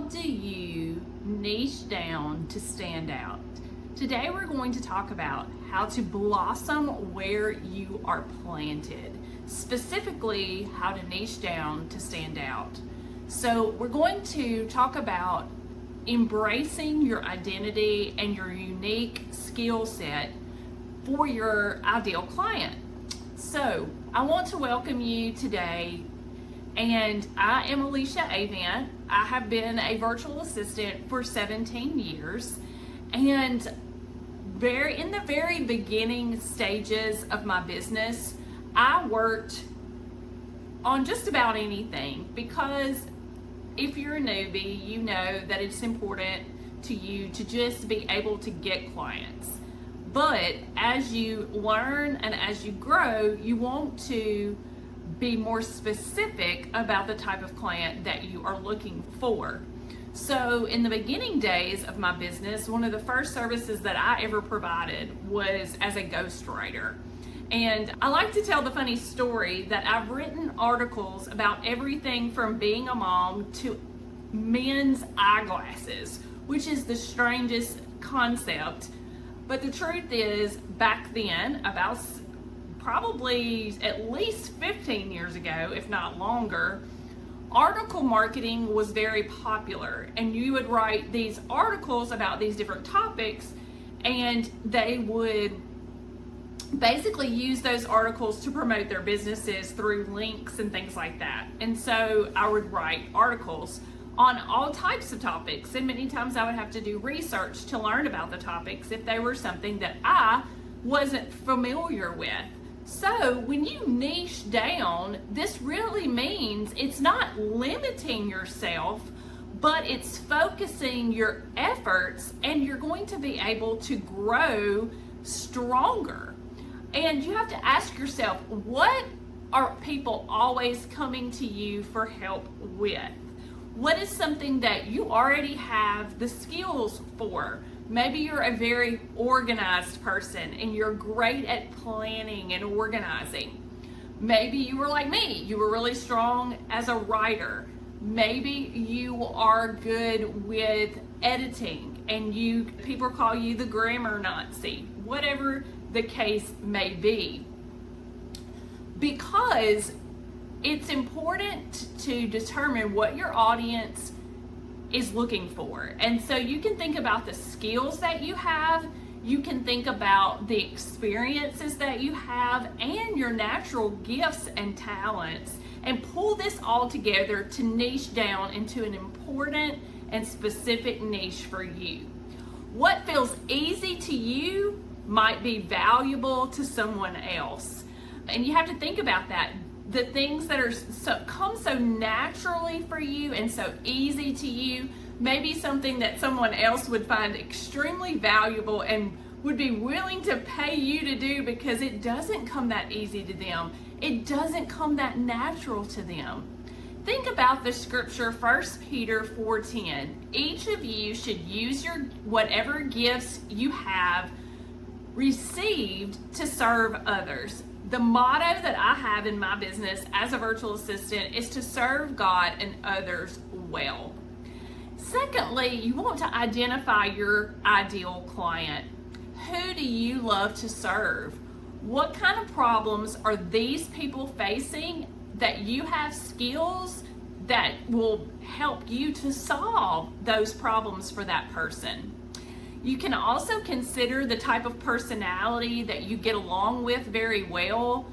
do you niche down to stand out? Today we're going to talk about how to blossom where you are planted, specifically how to niche down to stand out. So we're going to talk about embracing your identity and your unique skill set for your ideal client. So I want to welcome you today, and I am Alicia Avant. I have been a virtual assistant for 17 years, and in the very beginning stages of my business, I worked on just about anything, because if you're a newbie, you know that it's important to you to just be able to get clients. But as you learn and as you grow, you want to be more specific about the type of client that you are looking for. So in the beginning days of my business, one of the first services that I ever provided was as a ghostwriter. And I like to tell the funny story that I've written articles about everything from being a mom to men's eyeglasses, which is the strangest concept. But the truth is, back then, about probably at least 15 years ago, if not longer, article marketing was very popular, and you would write these articles about these different topics, and they would basically use those articles to promote their businesses through links and things like that. And so I would write articles on all types of topics, and many times I would have to do research to learn about the topics if they were something that I wasn't familiar with. So when you niche down, this really means it's not limiting yourself, but it's focusing your efforts, and you're going to be able to grow stronger. And you have to ask yourself, what are people always coming to you for help with? What is something that you already have the skills for? Maybe you're a very organized person and you're great at planning and organizing. Maybe you were like me, you were really strong as a writer. Maybe you are good with editing and people call you the grammar Nazi, whatever the case may be. Because it's important to determine what your audience is looking for. And so you can think about the skills that you have, you can think about the experiences that you have, and your natural gifts and talents, and pull this all together to niche down into an important and specific niche for you. What feels easy to you might be valuable to someone else. And you have to think about that. The things that come so naturally for you and so easy to you may be something that someone else would find extremely valuable and would be willing to pay you to do, because it doesn't come that easy to them. It doesn't come that natural to them. Think about the scripture, 1 Peter 4:10. Each of you should use whatever gifts you have received to serve others. The motto that I have in my business as a virtual assistant is to serve God and others well. Secondly, you want to identify your ideal client. Who do you love to serve? What kind of problems are these people facing that you have skills that will help you to solve those problems for that person? You can also consider the type of personality that you get along with very well,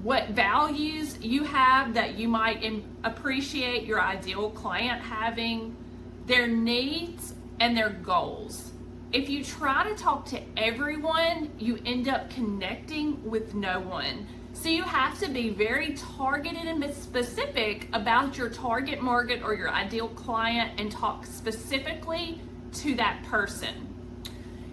what values you have that you might appreciate your ideal client having, their needs and their goals. If you try to talk to everyone, you end up connecting with no one. So you have to be very targeted and specific about your target market or your ideal client, and talk specifically to that person.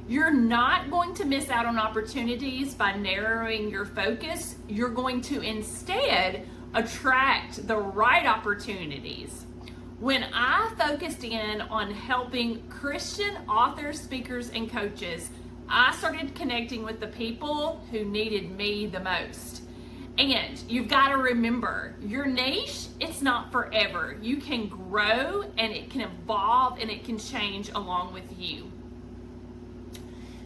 You're not going to miss out on opportunities by narrowing your focus. You're going to instead attract the right opportunities. When I focused in on helping Christian authors, speakers, and coaches, I started connecting with the people who needed me the most. And you've got to remember, your niche, it's not forever. You can grow and it can evolve and it can change along with you.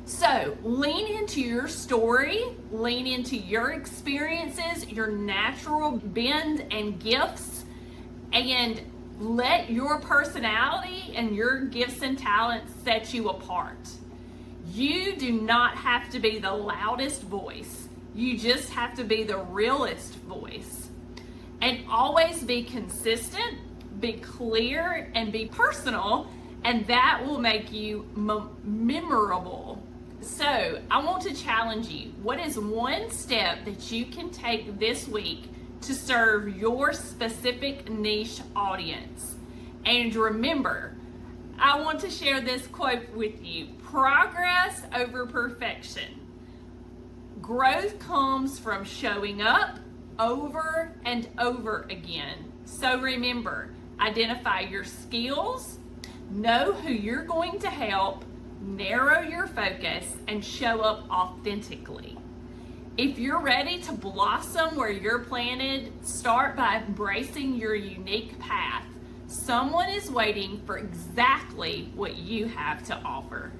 So lean into your story, lean into your experiences, your natural bend and gifts, and let your personality and your gifts and talents set you apart. You do not have to be the loudest voice. You just have to be the realest voice. And always be consistent, be clear, and be personal, and that will make you memorable. So I want to challenge you. What is one step that you can take this week to serve your specific niche audience? And remember, I want to share this quote with you: progress over perfection. Growth comes from showing up over and over again. So remember, identify your skills, know who you're going to help, narrow your focus, and show up authentically. If you're ready to blossom where you're planted, start by embracing your unique path. Someone is waiting for exactly what you have to offer.